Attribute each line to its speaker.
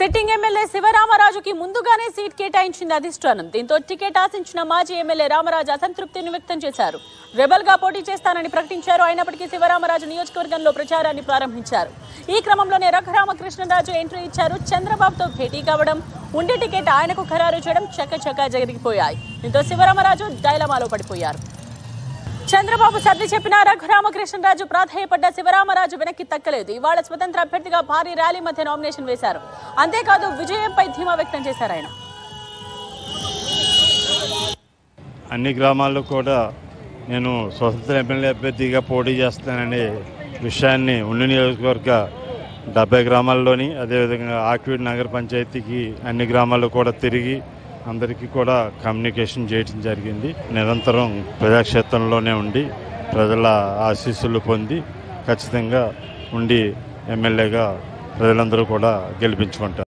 Speaker 1: Sitting MLA శివరామరాజుకి ముందుగానే seat కేటాయించింది అధిష్టానం. దీంతో టికెట్ ఆశించిన మాజీ ఎమ్మెల్యే రామరాజు అసంతృప్తిని వ్యక్తం చేశారు. రెబల్ గా పోటీ చేస్తానని ప్రకటించారు. అయినప్పటికీ శివరామరాజు నియోజకవర్గంలో ప్రచారాన్ని ప్రారంభించారు. ఈ క్రమంలోనే రఘురామకృష్ణరాజు ఎంట్రీ ఇచ్చారు. చంద్రబాబుతో భేటీ కావడం, ఉండి టికెట్ ఆయనకు ఖరారు చేయడం చకచకా జరిగిపోయాయి. దీంతో శివరామరాజు డైలమాలో పడిపోయారు. చంద్రబాబు సర్ది చెప్పిన రఘురామకృష్ణరాజు ప్రాధేయపడ్డ శివరామరాజు వెనక్కి తక్కలేదు. ఇవాళ స్వతంత్ర అభ్యర్థిగా భారీ ర్యాలీ మధ్య నామినేషన్ వేశారు. అంతేకాదు విజయంపై ధీమా వ్యక్తం చేశారు ఆయన.
Speaker 2: అన్ని గ్రామాల్లో కూడా నేను స్వతంత్ర ఎమ్మెల్యే అభ్యర్థిగా పోటీ చేస్తాననే విషయాన్ని ఉండి నియోజకవర్గ 70 గ్రామాల్లోని, అదేవిధంగా ఆక్విడ్ నగర పంచాయతీకి అన్ని గ్రామాల్లో కూడా తిరిగి అందరికీ కూడా కమ్యూనికేషన్ చేయడం జరిగింది. నిరంతరం ప్రజాక్షేత్రంలోనే ఉండి ప్రజల ఆశీస్సులు పొంది ఖచ్చితంగా ఉండి ఎమ్మెల్యేగా ప్రజలందరూ కూడా గెలిపించుకుంటారు.